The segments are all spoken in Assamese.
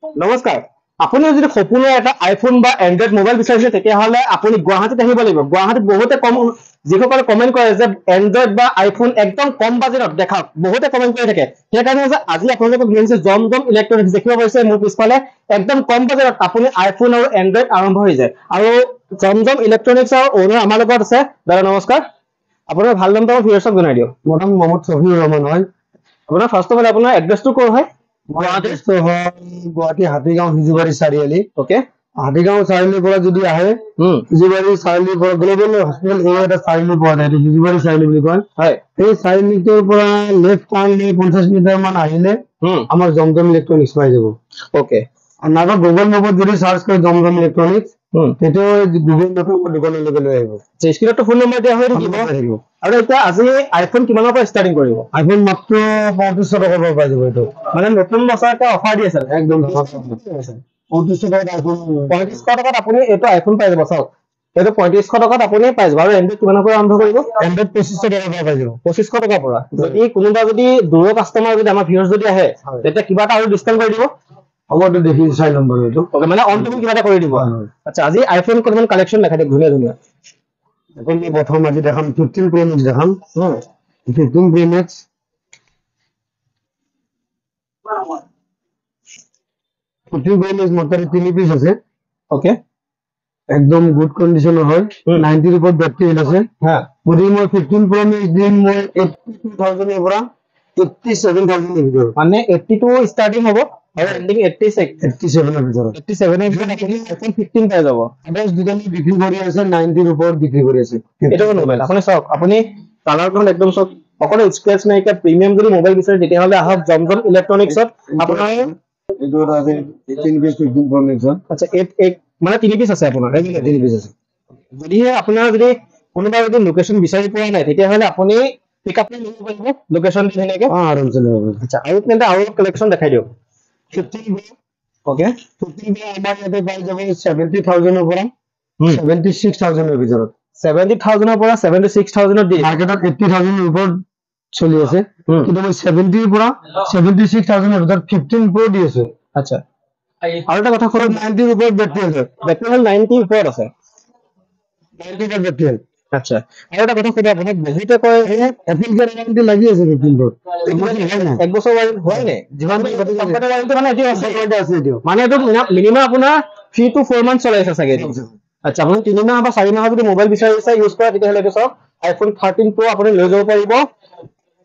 নমস্কাৰ। আপুনি যদি সপোনৰ এটা আইফোন বা এণ্ড্ৰইড মোবাইল বিচাৰিছে তেতিয়াহ'লে আপুনি গুৱাহাটীত আহিব লাগিব। গুৱাহাটীত বহুতে যিসকলে কমেণ্ট কৰে যে এণ্ড্ৰইড বা আইফোন একদম কম বাজেটত দেখাওক, বহুতে কমেণ্ট কৰি থাকে। সেইকাৰণে যে আজি আপোনালোকক লৈ আহিছে জমজম ইলেক্ট্ৰনিক্স। দেখিব পাৰিছে মোৰ পিছফালে একদম কম বাজেটত আপুনি আইফোন আৰু এণ্ড্ৰইড আৰম্ভ হৈ যায়। আৰু জমজম ইলেক্ট্ৰনিক্সৰ অনাৰ আমাৰ লগত আছে। দাদা নমস্কাৰ, আপোনাৰ ভাল নামটো ভিউৱাৰ্ছক জনাই দিয়ক। মোৰ নাম মহম্মদ শফিউৰ ৰহমান হয়। আপোনাৰ ফাৰ্ষ্ট অফ অল আপোনাৰ এড্ৰেছটো ক'ৰ হয়? গুৱাহাটী হাতীগাঁও হিজুবাৰী চাৰিআলি। ওকে, হাতীগাঁও চাৰিআলিৰ পৰা যদি আহে হিজুবাৰী চাৰিআলিৰ পৰা গ্লোবেল হস্পিটেল এটা চাৰিআলি পোৱা যায়, হিজুবাৰী চাৰিআলি বুলি কয়। হয়, এই চাৰিআলিটোৰ পৰা লেফ্ট টাৰ্ণ লৈ 50 মিটাৰ মান আহিলে আমাৰ জমজম ইলেক্ট্ৰনিক্স পাই যাব। ওকে, নাইবা গুগল মেপত যদি চাৰ্চ কৰে জমজম ইলেক্ট্ৰনিক্স তেতিয়া গুগল মেপৰ দোকানলৈকে লৈ আহিব। স্ক্ৰীনতো ফোন নম্বৰ দিয়া হৈ থাকিব। আৰু এতিয়া আজি আইফোন কিমানৰ পৰা ষ্টাৰ্টিং কৰিব? আইফোন মাত্ৰ 3500 টকাৰ পৰা পাই যাব। এইটো মানে নতুন বছৰ এটা অফাৰ দি আছে একদম 3500 টকাত আইফোন। 3500 টকাত আপুনি এইটো আইফোন পাই যাব। চাওক, এইটো 3500 টকাত আপুনি পাই যাব। আৰু এণ্ড্ৰইড কিমানৰ পৰা আৰম্ভ কৰিব? এণ্ড্ৰইড 2500 টকাৰ পৰা পাই যাব। 2500 টকাৰ পৰা। যদি কোনোবা যদি দূৰৰ কাষ্টমাৰ যদি আমাৰ ভিউৱাৰ্ছ যদি আহে তেতিয়া কিবা এটা আৰু ডিছকাউণ্ট কৰি দিব। হ'ব, এইটো দেখি চাই ল'ম বাৰু। এইটো ওকে, মানে অন টাইম কিবা এটা কৰি দিব। আচ্ছা, আজি আইফোন কেইটামান কালেকশ্যন দেখাই দিয়ক, ধুনীয়া ধুনীয়া। এখন প্ৰথম আজি দেখাম 15 Pro Max দেখাম। 15 Pro Max 15 Pro Max মাত্ৰ 3 পিচ আছে। ওকে, একদম গুড কণ্ডিশ্যনৰ হয়। 90 ৰ ওপৰত বেটাৰী আছে। যদি মই 15 Pro Max দিম মই 82,000 ৰ পৰা 87,000 ৰ ভিতৰত। মানে 82 ষ্টাৰ্টিং হ'ব আৰু এণ্ডিং 87 ৰ ভিতৰত। 87 ৰ ভিতৰত আপুনি আইফোন 15 পাই যাব। আদাৰ্ছ দোকানী বিক্ৰী কৰি আছে 90 ৰ ওপৰত বিক্ৰী কৰি আছে। এইটো মোবাইল আপুনি চাওক, আপুনি কালাৰখন একদম চাওক, অকলে স্ক্ৰেচ নাইকিয়া প্ৰিমিয়াম যদি মোবাইল বিচাৰে তেতিয়াহ'লে আহক জমজম ইলেক্ট্ৰনিক্সত। আপোনাৰ এইটো আছে 3 পিচ 15 Pro Max। আচ্ছা, মানে 3 পিচ আছে আপোনাৰ? 3 পিচ আছে। যদিহে আপোনাৰ যদি কোনোবা যদি লোকেশ্যন বিচাৰি পোৱা নাই তেতিয়াহ'লে আপুনি পিক আপ কৰিব পাৰিব লোকেশ্যন ধুনীয়াকৈ। আৰামছে লৈ আহিব। আচ্ছা, আৰু তেন্তে আৰু কালেকশ্যন দেখাই দিয়ক। 15 Pro ওকে, 15 Pro আমাৰ ইয়াতে পাই যাব 70,000 ৰ পৰা 76,000 ৰ ভিতৰত। 70,000 ৰ পৰা 76,000 ত দিয়ে। মাৰ্কেটত 80,000 ৰ ওপৰত চলি আছে, কিন্তু মই 70 ৰ পৰা 76,000 ৰ ভিতৰত 15 Pro দি আছো। আচ্ছা, আৰু এটা কথা কওক, 90 ৰ ওপৰত বেটাৰী আছে। বেটাৰী হ'ল 90 ৰ ওপৰত আছে। 90 ৰ বেটাৰী। আচ্ছা, আৰু এটা কথা সুধো আপোনাক, বহুতে কয় এপিল গেৰাণ্টি লাগি আছে 15 Pro। এক বছৰ ৱাৰেণ্টি হোৱাই নাই। যিমান কোম্পানীৰ ৱাৰেণ্টি মানে এতিয়া আছে। আছে এইটো। মানে এইটো মিনিমাম আপোনাৰ 3 to 4 মান্থ চলাই আছে চাগে এইটো। আচ্ছা, আপুনি 3 মাহ বা 4 মাহ যদি মোবাইল বিচাৰিছে ইউজ কৰা তেতিয়াহ'লে এইটো চাওক, আইফোন 13 Pro আপুনি লৈ যাব পাৰিব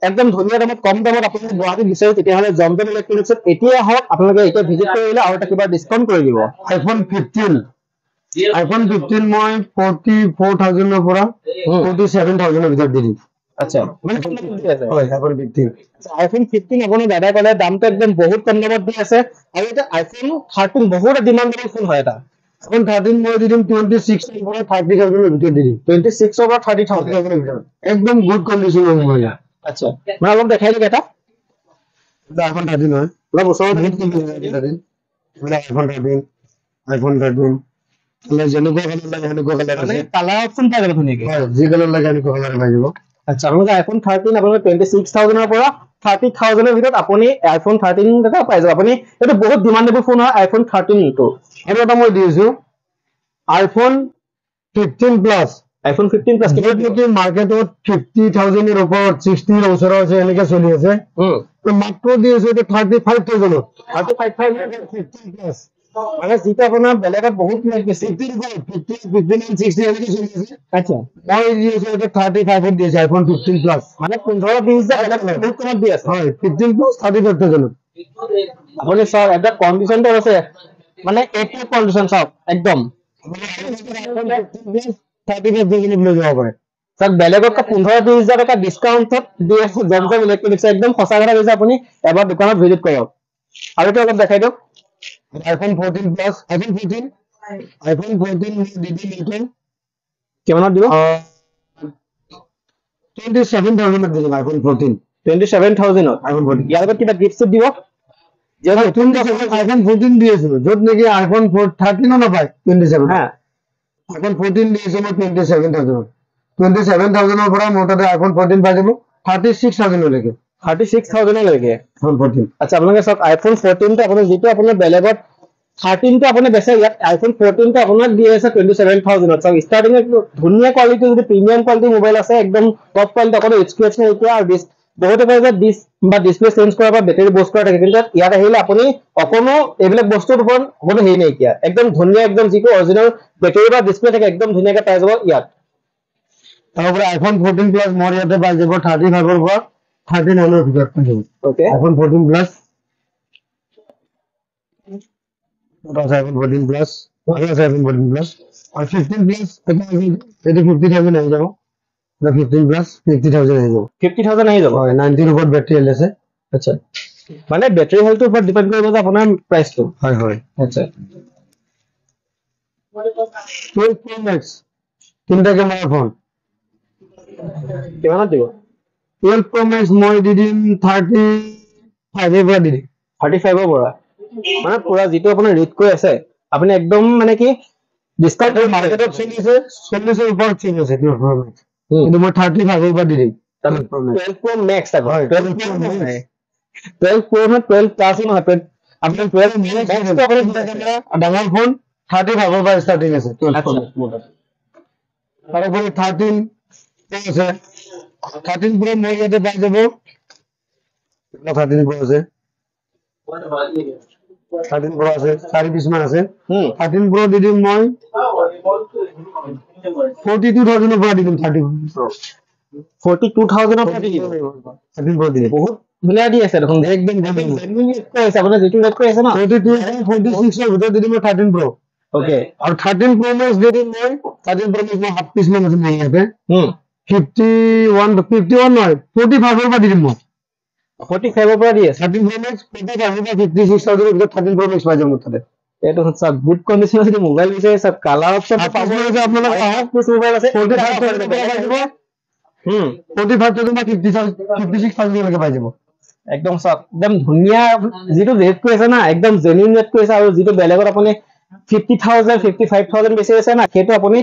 একদম ধুনীয়া দামত, কম দামত। আপুনি গুৱাহাটীত বিচাৰে তেতিয়াহ'লে জমজম ইলেক্ট্ৰনিক্সত এতিয়া আহক। আপোনালোকে এতিয়া ভিজিট কৰিলে আৰু এটা কিবা ডিছকাউণ্ট কৰি দিব। আইফোন 15 মই 44,000 ৰ পৰা 47,000 ৰ ভিতৰত দি দিম। আচ্ছা, মানে আইফোন 15। আইফোন 15 আপোনাৰ দাদাই ক'লে দামটো একদম বহুত কম দামত দি আছে। আৰু এটা আইফোন 13 বহুত ডিমাণ্ডেবল ফোন হয়। এটা আইফোন 13 মই দি দিম 26 ৰ পৰা 30,000 ৰ ভিতৰত দি দিম। 26 ৰ পৰা 30,000 ৰ ভিতৰত একদম গুড কণ্ডিশ্যনৰ মোবাইল। আচ্ছা, মানে অলপ দেখাই দিয়ক এটা। আইফোন 13 হয়, অলপ ওচৰত আইফোন 13 আইফোন 13 যেনেকুৱা কালাৰ লাগে সেনেকুৱা কালাৰ আছে। কালাৰ অপশ্যন পাই যাব ধুনীয়াকৈ। হয়, যি কালাৰ লাগে সেনেকুৱা কালাৰ পাই যাব। আচ্ছা, আপোনালোকে আইফোন 13 আপোনালোকে 26,000 ৰ পৰা 30,000 ৰ ভিতৰত আপুনি আইফোন 13 এটা পাই যাব। আপুনি এইটো বহুত ডিমাণ্ডেবল ফোন হয় আইফোন 13 টো। আৰু এটা মই দি আছো আইফোন 15 প্লাছ। আইফোন 15 প্লাছ নেকি মাৰ্কেটত 50,000 ৰ ওপৰত 60 ৰ ওচৰত আছে, এনেকে চলি আছে। মাত্ৰ দি আছো এইটো 35,000 ত। 35,000 15 প্লাছ মানে যিটো আপোনাৰ বেলেগত বহুত বেছি। 15 এনেকে চলি আছে। আচ্ছা, মই দি আছো এইটো 35 ত দি আছে আইফোন 15 প্লাছ। মানে 15-20 বেলেগ বহুত কমত দি আছে। হয়, 15 প্লাছ 35,000 ত। আপুনি চাওক এটা কণ্ডিশ্যনটো আছে, মানে এটি কণ্ডিশ্যন চাওক একদম। 35,000 লৈ যাব পাৰে। চাওক, বেলেগতকৈ 15-20 টকা ডিছকাউণ্টত দি আছে জমজম ইলেক্ট্ৰনিক্স। একদম সঁচা কথা কৈছে, আপুনি এবাৰ দোকানত ভিজিট কৰক। আৰু এইটো অলপ দেখাই দিয়ক। আইফোন 14 প্লাছ, আইফোন 14 দি দিম এইটো কিমানত দিব? 27,000 ত দি দিম আইফোন 14। 27,000 আইফোন 14। ইয়াৰ লগত কিবা গিফ্ট দিব? আইফোন 14 দি আছো, য'ত নেকি আইফোন 13 নাপায় 27। আইফোন 14 দি আছো মই 27,000 ত। 27,000 ৰ পৰা মোৰ তাতে আইফোন 14 পাই যাব 36,000 লৈকে। 36,000 লৈকে। iPhone 14 আচ্ছা আপোনালোকে চাওক আইফোন 14 টো আপোনাৰ যিটো আপোনাৰ বেলেগত 13 টো আপুনি বেচে, ইয়াত আইফোন 14 টো আপোনাক দি আছে 27,000 ত। চাওক ষ্টাৰ্টিং ধুনীয়া কোৱালিটি, যদি প্ৰিমিয়াম কোৱালিটি মোবাইল আছে, একদম টপ কোৱালিটি, আপোনাৰ স্ক্ৰেচ নাই এতিয়া। আৰু বহুতে কয় যে ডিছপ্লে চেঞ্জ কৰাৰ পৰা বেটাৰী বস্ত কৰা থাকে, কিন্তু ইয়াত আহিলে আপুনি অকণো এইবিলাক বস্তুৰ ওপৰত কোনো হেৰি নাইকিয়া, একদম ধুনীয়া, একদম যিটো অৰিজিনেল বেটাৰী বা ডিছপ্লে থাকে একদম ধুনীয়াকে পাই যাব ইয়াত। তারপরে iPhone 14 প্লাস মোর ইয়াতে পাই যাব 35 এর পর 39 এর ভিতর পাই যাব। ওকে iPhone 14 প্লাস, ওটা আছে iPhone 14 প্লাস, ওটা আছে iPhone 14 প্লাস। আর 15 প্লাস এটা 50,000 হয়ে যাব। এটা 15 প্লাস 50,000 হয়ে যাব। 50,000 আহি যাব। হয় 90 এর উপর ব্যাটারি হেল্থ আছে। আচ্ছা, মানে বেটাৰী হেল্থৰ ওপৰত ডিপেণ্ড কৰিব যে আপোনাৰ প্ৰাইচটো। হয় হয়। আচ্ছা 12 Pro Max তিনটা ক্যামেরা ফোন। কিমানত দিব? 12 Pro Max মই দি দিম 35 এর পৰা দি দিম। 35 ৰ পৰা, মানে পুৰা যিটো আপোনাৰ ৰেট কৈ আছে আপুনি একদম মানে কি ডিসকাউন্ট মার্কেটত চলি আছে 40 এর উপর চলি আছে 12 Pro Max, কিন্তু মই 35 এর পৰা দি দিম 12 Pro Max। 12 Pro Max থাকো। হয় 12 Pro নহয়, 12 Pro নহয়, 12 প্লাস নহয়, আপুনি 12 Max টো আপুনি তিনটা ক্যামেরা ডাঙৰ ফোন 35 এৰ পৰা স্টার্টিং আছে 12 Pro আচ্ছা Max মডেল। তারপরে 13 আছে, 13 Pro মই ইয়াতে পাই যাব। এটা 13 Pro আছে, 13 Pro আছে 4 মান আছে। 13 Pro দি দিম মই 42,000 এর পৰা দি দিম 13 Pro। 42,000 ৰ পৰা দি দিব। 13 Pro দি দিম। বহুত ধুনীয়া দি আছে দেখোন, একদম জেনুইন ৰেট কৈ আছে, আপোনাৰ যিটো ৰেট কৈ আছে ন। 42 46 এর ভিতর দি দিম 13 Pro। ওকে আর 13 Pro Max দি দিম মই 13 Pro Max মই হাফ পিস মান আছে নাই ইয়াতে। 51 নয় 45 এর পৰা দি দিম মই। 45 ৰ পৰা দি আছে। 13 Pro Max 45 এৰ পৰা 56,000 এৰ ভিতৰ 13 Pro Max পাই যাব মোৰ তাতে। এইটো চাওক গুড কণ্ডিশ্যনৰ যদি মোবাইল বিচাৰে, চাওক কালাৰ অপশ্যন পাব আছে আপোনালোক, পিছ মোবাইল আছে 45,000 এৰ পৰা পাই যাব। 45,000 বা 56,000 লৈকে পাই যাব। একদম চাওক, একদম ধুনীয়া যিটো ৰেট কৈ আছে না, একদম জেনুইন ৰেট কৈ আছে। আৰু যিটো বেলেগত আপুনি 50,000 55,000 বেছি আছে না, সেইটো আপুনি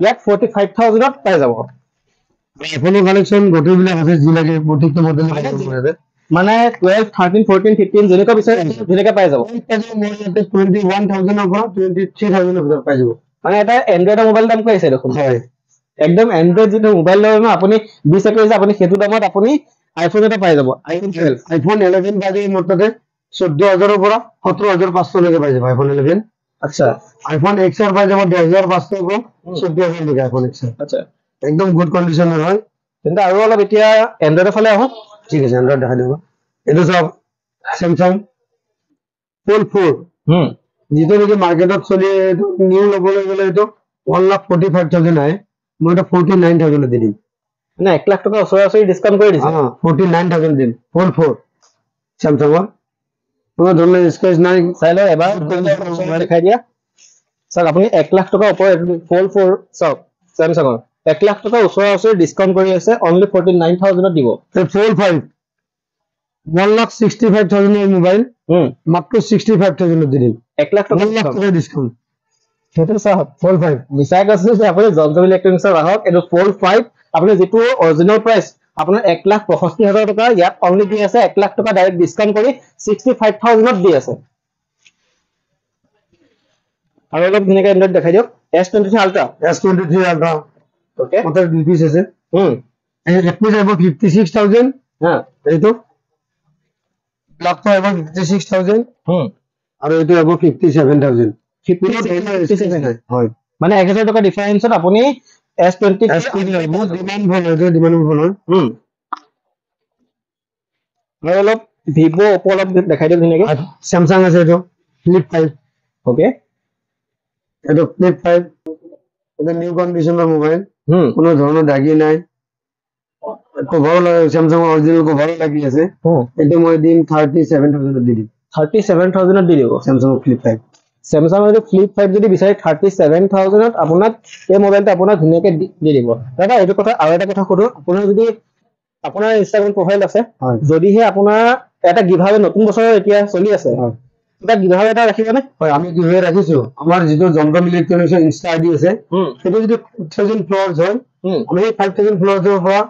ইয়াত 45,000 ত পাই যাব। আইফোনৰ কালেকশন গোটেইবিলাক আছে, যি লাগে প্ৰত্যেকটা মডেল মানে 12 13 14 15 যেনেকুৱা বিচাৰে ধুনীয়াকে পাই যাব। মই ইয়াতে 21,000 এৰ পৰা 23,000 এৰ ভিতৰ পাই যাব। মানে এটা এনড্ৰইডৰ মোবাইল দাম কৈ আছে দেখোন। হয় একদম এনড্ৰইড যিটো মোবাইল লয় ন, আপুনি 20 কৰিছে, আপুনি সেইটো দামত আপুনি আইফোন এটা পাই যাব। আইফোন 12 iPhone 11 পাই যাব মোৰ তাতে 14,000 এৰ পৰা 17,500 লৈকে পাই যাব iPhone 11। আচ্ছা iPhone XR পাই যাব 10,500 এর পৰা 14,000 লৈকে iPhone XR। আচ্ছা, একদম গুড কন্ডিশনৰ হয়। কিন্তু আৰু অলপ এতিয়া এনড্ৰইডৰ ফালে আহক। ঠিক আছে এন্ড্ৰইড দেখা দিব। এইটো সব Samsung Fold 4 যিটো নেকি মার্কেটত চলি, এইটো নিউ ল'বলৈ গ'লে এইটো 1,45,000 আহে, মই এটা 49,000 দি দিম। মানে 1 লাখ টকা ওচৰা-ওচৰি ডিসকাউন্ট কৰি দিছে। 49,000 দিম। Fold 4 স্যামসাঙৰ কোনো ধৰণৰ স্ক্ৰেচ নাই। চাই লও এবাৰ দেখাই দিয়া। চাওক আপুনি 1 লাখ টকা ওপৰত ফ'ল্ড 4 চাওক স্যামসাঙৰ 1 লাখ টকা ওচৰা-ওচৰি ডিসকাউন্ট কৰি আছে, অনলি 49,000 ত দিব। Fold 5 1,65,000 এর মোবাইল মাত্র 65,000 দি দিম। 1 লাখ টকা 1 লাখ টাকা ডিসকাউন্ট। সেইটো চাওক Fold 5 মিছাই কৈছে যে আপুনি জনজম ইলেক্ট্ৰনিক্সৰ আহক, এইটো ফ'ল্ড 5 আপুনি যিটো অৰিজিনেল প্ৰাইচ আপোনাৰ 1,65,000 টকা, ইয়াত অনলি দি আছে 1 লাখ টকা ডাইৰেক্ট ডিসকাউন্ট কৰি 65,000 ত দি আছে। আৰু অলপ ধুনীয়াকে এনড্ৰইড দেখাই দিয়ক। S23 ultra. S23 ultra okay মাত্র 2 পিস আছে। এই এক পিস আইব 56,000। হ্যাঁ এইটো ব্ল্যাকটো আইব 56,000 আৰু এইটো আইব 57,000। 57 হয় মানে 1,000 টকা ডিফাৰেন্সত আপুনি S23 বহুত ডিমান্ড ফোন হয়, ডিমান্ড ফোন হয়। আৰু অলপ ভিভো অপো অলপ দেখাই দিয়ক ধুনীয়াকে। স্যামসাং আছে এইটো Flip 5। ওকে এইটো Flip 5 এটা নিউ কন্ডিশনৰ মোবাইল, কোনো ধৰণৰ দাগি নাই, কভাৰো স্যামসাঙৰ অৰিজিনেল কভাৰো লাগি আছে। এইটো মই দিম 37,000 দি দিম। 37,000 ত দি দিব স্যামসাঙৰ Flip 5। স্যামসাঙৰ যদি Flip 5 যদি বিচাৰে 37,000 ত আপোনাক এই মোবাইলটো আপোনাক ধুনীয়াকে দি দিব। দাদা এইটো কথা আৰু এটা কথা সুধো, আপোনাৰ যদি আপোনাৰ ইনষ্টাগ্ৰাম প্ৰফাইল আছে, যদিহে আপোনাৰ এটা গিভআৱে নতুন বছৰৰ এতিয়া চলি আছে, এটা গিভআৱে এটা ৰাখিবনে? হয় আমি গিভআৱে ৰাখিছো। আমাৰ যিটো জমজম ইলেক্ট্ৰনিক্সৰ ইনষ্টা আইডি আছে, সেইটো যদি 5,000 ফলোৱাৰ্ছ হয়, আমি 5,000 ফলোৱাৰ্ছৰ পৰা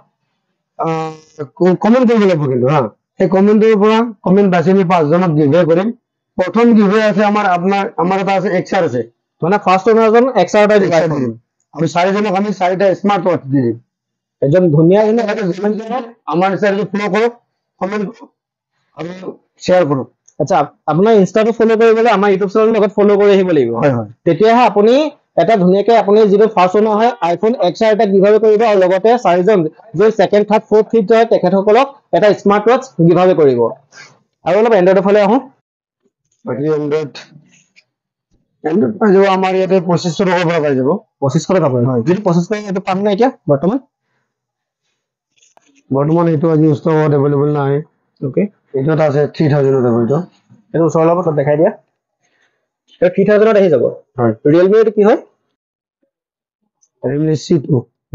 কমেন্ট কৰিব লাগিব কিন্তু হা সেই কমেন্টৰ পৰা কমেন্ট বাছি আমি 5 জনক গিভৱে কৰিম প্ৰথম গিভৱে আছে আমাৰ এটা আছে এক্সাৰ আছে মানে ফাৰ্ষ্ট ওনাৰজন এক্সাৰ এটা দিব দিম আৰু 4 জনক আমি 4টা স্মাৰ্ট ৱাচ দি দিম একদম ধুনীয়া আমাৰ চেনেলটো ফলো কৰক কমেন্ট আৰু শ্বেয়াৰ কৰক আচ্ছা আপোনাৰ ইনষ্টাটো ফলো কৰিবলৈ আমাৰ ইউটিউব চেনেলৰ লগত ফলো কৰি আহিব লাগিব হয় হয় তেতিয়াহে আপুনি এটা ধুনীয়াকৈ আপুনি যিটো ফাৰ্ষ্ট ওনাৰ হয় আইফোন এক্সাৰ এটা গিভৱে কৰিব আৰু লগতে 4জন যে সেকেন্ড থাৰ্ড ফৰ্থ ফিফ্থ হয় তেখেতসকলক এটা স্মাৰ্ট ৱাচ গিভৱে কৰিব আৰু অলপ এণ্ড্ৰইডৰ ফালে আহোঁ বাকী এণ্ড্ৰইড পাই যাব আমাৰ ইয়াতে 2500 টকাৰ পৰা পাই যাব 2500 টকা পাব হয় যিটো 2500 টকা এইটো পাম নে এতিয়া বৰ্তমান এইটো আজি ষ্টকত এভেইলেবল নাই ওকে এইটো এটা আছে 3000 ত এইটো এইটো ওচৰৰ লগত দেখাই দিয়া এইটো 3000 ত আহি যাব হয় ৰিয়েলমি এইটো কি হয় Realme C2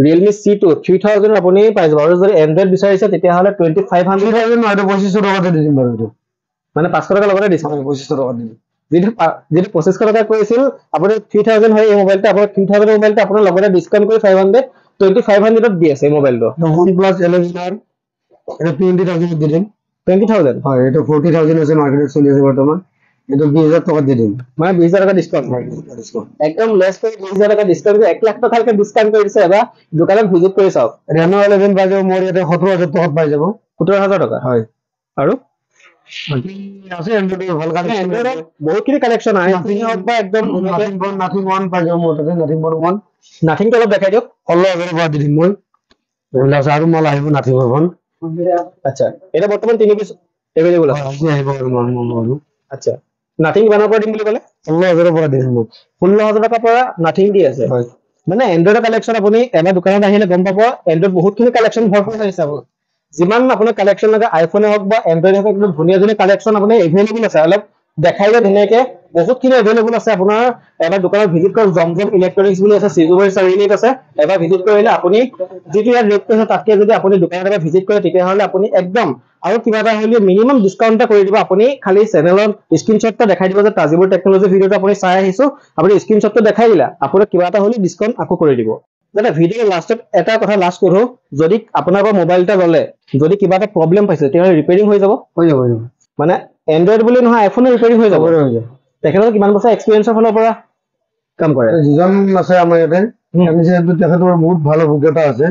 ৰিয়েলমি C2 3000 আপুনি পাই যাব আৰু যদি এণ্ড্ৰইড বিচাৰিছে তেতিয়াহ'লে 2500 3000 নহয় 2500 টকাতে দি দিম বাৰু এইটো মানে 500 টকা লগতে দিছে 2500 টকা দি দিম যিটো 2500 টকা কৈছিল আপুনি 3000 হয় এই মোবাইলটো আপোনাৰ 3000 মোবাইলটো আপোনাৰ লগতে ডিসকাউন্ট কৰি 500 2500 ত দি আছে এই মোবাইলটো OnePlus 11R এটা 20000 দি দিম 20000 হয় এটা 40000 আছে মার্কেটে চলি আছে বর্তমান এটা 20000 টাকা দি দিম মানে 20000 টাকা ডিসকাউন্ট একদম লেস করে 20000 টাকা ডিসকাউন্ট 1 লাখ টাকালৈকে ডিসকাউন্ট কৰি দিছে এবাৰ দোকানত ভিজিট কৰি চাওক Reno 11 পাই যাব মোৰ ইয়াতে 17000 টাকাত পাই যাব 17000 টকা হয় আৰু আছে এন্ড্ৰইড ভাল কালেকচন এন্ড্ৰইড বহুতখিনি কালেকচন আছে নাথিং হওক বা একদম নাথিং 1 পাই যাব মোৰ তাতে নাথিং 1 নাথিংটো অলপ দেখাই দিয়ক 16000 টকা দি দিম মই এইবিলাক আৰু মাল আহিব নাথিং 1 আচ্ছা এটা বৰ্তমান 3 পিস এভেইলেবল আছে আজি আহিব আৰু মাল আচ্ছা নাথিং কিমানৰ পৰা দিম বুলি ক'লে 16000 পৰা দিম মোক 16000 টকাৰ পৰা নাথিং দি আছে হয় মানে এন্ড্ৰইডৰ কালেকচন আপুনি এবাৰ দোকানত আহিলে গম পাব এন্ড্ৰইড বহুতখিনি কালেকচন ভৰপুৰ আছে আপুনি যিমান আপোনাৰ কালেকচন লাগে আইফোনে হওক বা এন্ড্ৰইড হওক একদম ধুনীয়া ধুনীয়া কালেকচন আপুনি এভেইলেবল আছে অলপ দেখাই দিয়ে ধুনীয়াকে বহুতখিনি এভেইলেবল আছে আপোনাৰ এবাৰ দোকানত ভিজিট কৰক জমজম ইলেক্ট্ৰনিক্স বুলি আছে চিজুবাৰী চাৰিআলিত আছে এবাৰ ভিজিট কৰিলে আপুনি যিটো ইয়াত ৰেট কৈছে তাতকে যদি আপুনি দোকানত এবাৰ ভিজিট কৰে তেতিয়াহ'লে আপুনি একদম আৰু কিবা এটা হ'লে মিনিমাম ডিসকাউন্ট এটা কৰি দিব আপুনি খালি চেনেলৰ স্ক্ৰিনশ্বটটা দেখাই দিব যে তাজিবুৰ টেকনলজি ভিডিঅ'টো আপুনি চাই আহিছো আপুনি স্ক্ৰিনশ্বটটো দেখাই দিলা আপোনাক কিবা এটা হ'লে ডিসকাউন্ট আকৌ কৰি দিব দাদা ভিডিঅ'ৰ লাষ্টত এটা কথা লাষ্ট কৰো যদি আপোনাৰ পৰা মোবাইল এটা ল'লে যদি কিবা এটা প্ৰবলেম পাইছে তেতিয়াহ'লে ৰিপেয়াৰিং হৈ যাব মানে এন্ড্ৰইড বুলি নহয় আইফোনে ৰিপেয়াৰিং হৈ যাব তেখেতৰ কিমান বছৰ এক্সপেৰিয়েন্সৰ ফালৰ পৰা কাম কৰে যিজন আছে আমাৰ ইয়াতে আমি যেহেতু তেখেতৰ বহুত ভাল অভিজ্ঞতা আছে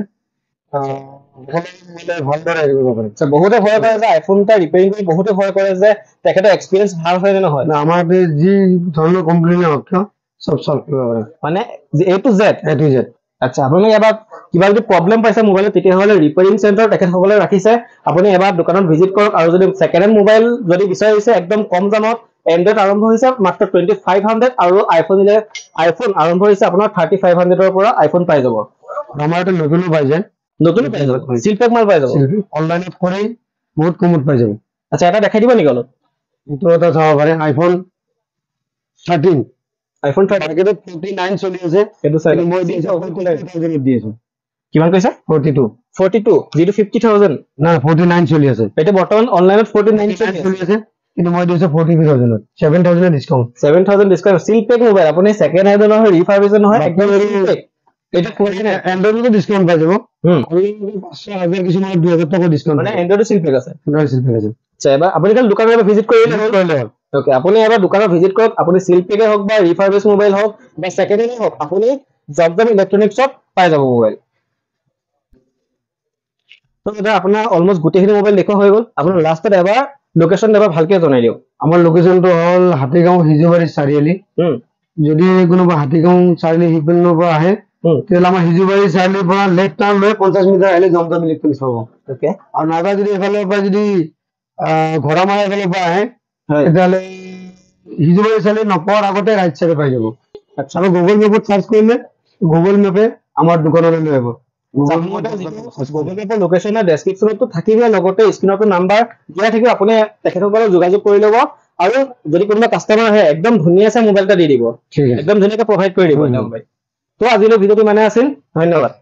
ভালদৰে আহিব পাৰে বহুতে ভয় কৰে যে আইফোন এটা ৰিপেয়াৰিং কৰি বহুতে ভয় কৰে যে তেখেতৰ এক্সপেৰিয়েন্স ভাল হয় নে নহয় আমাৰ ইয়াতে যি ধৰণৰ কমপ্লেইন হওক কিয় সব সলভ কৰিব পাৰে মানে A to Z আচ্ছা আপুনি এবাৰ কিবা যদি প্ৰবলেম পাইছে মোবাইলত তেতিয়াহ'লে ৰিপেয়াৰিং চেণ্টাৰ তেখেতসকলে ৰাখিছে আপুনি এবাৰ দোকানত ভিজিট কৰক আৰু যদি ছেকেণ্ড হেণ্ড মোবাইল যদি বিচাৰিছে একদম কম দামত এণ্ড্ৰইড আৰম্ভ হৈছে মাত্ৰ 2500 আৰু আইফোন আৰম্ভ হৈছে আপোনাৰ 3500 ৰ পৰা আইফোন পাই যাব আমাৰ ইয়াতে নতুনো পাই যায় নতুনো পাই যাব চিলপেক মাল পাই যাব অনলাইনত কৰি বহুত কমত পাই যাব আচ্ছা এটা দেখাই দিব নেকি অলপ এইটো এটা চাব পাৰে আইফোন 13 আইফোন 13 মাৰ্কেটত 49 চলি আছে এইটো চাই মই দি আছো কিমান কৈছা 42 যিটো 50000 না 49 চলি আছে এটা বৰ্তমান অনলাইনত 49 চলি আছে কিন্তু মই দিছো 45000 ত 7000 ডিসকাউন্ট 7000 ডিসকাউন্ট সিলপেক মোবাইল আপুনি সেকেন্ড হ্যান্ড নহয় রিফার্বিশন নহয় একদম সিলপেক এটা কোনে এন্ড্ৰইডতো ডিসকাউন্ট পাই যাব আৰু 500 কিছুমান 2000 টকা ডিসকাউন্ট মানে এন্ড্ৰইড সিলপেক আছে এন্ড্ৰইড সিলপেক আছে আচ্ছা এবাৰ আপুনি কাল দোকানত এবাৰ ভিজিট কৰিলে হ'ল ওকে আপুনি এবাৰ দোকানত ভিজিট কৰক আপুনি সিলপেকে হওক বা ৰিফাৰ্বিশ মোবাইল হওক বা সেকেন্ড হ্যান্ড হওক আপুনি জবজম ইলেক্ট্ৰনিক্সত পাই যাব মোবাইল তো দাদা আপোনাৰ অলমোস্ট গোটেইখিনি মোবাইল দেখুৱা হৈ গ'ল আপোনাৰ লাষ্টত এবাৰ লোকেশন এবাৰ ভালকে জনাই দিয়ক আমাৰ লোকেশনটো হ'ল হাতীগাঁও হিজুবাৰী চাৰিআলি যদি কোনোবা হাতীগাঁও চাৰিআলি সিপিনৰ পৰা আহে তেতিয়াহ'লে আমাৰ হিজুবাৰী চাৰিআলিৰ পৰা লেফ্ট টাৰ্ণ লৈ 50 মিটাৰ আহিলে জমজম ইলেক্ট্ৰনিক্স পাব ওকে আৰু নাইবা যদি এফালৰ পৰা যদি ঘোঁৰামাৰা এফালৰ পৰা আহে তেতিয়াহ'লে হিজুবাৰী চাৰিআলি নপোৱাৰ আগতে ৰাইট চাইডে পাই যাব আৰু গুগল মেপত চাৰ্চ কৰিলে গুগল মেপে আমাৰ দোকানলৈ লৈ আহিব গুগল মেপৰ লোকেশনৰ ডেসক্ৰিপচনতো থাকিবই লগতে স্ক্ৰিনতো নাম্বাৰ দিয়া থাকিব আপুনি তেখেতসকলক যোগাযোগ কৰি ল'ব আৰু যদি কোনোবা কাস্টমাৰ আহে একদম ধুনীয়াছে মোবাইল এটা দি দিব একদম ধুনীয়াকৈ প্ৰভাইড কৰি দিব তো আজিলৈ ভিডিঅ'টো মানে আছিল ধন্যবাদ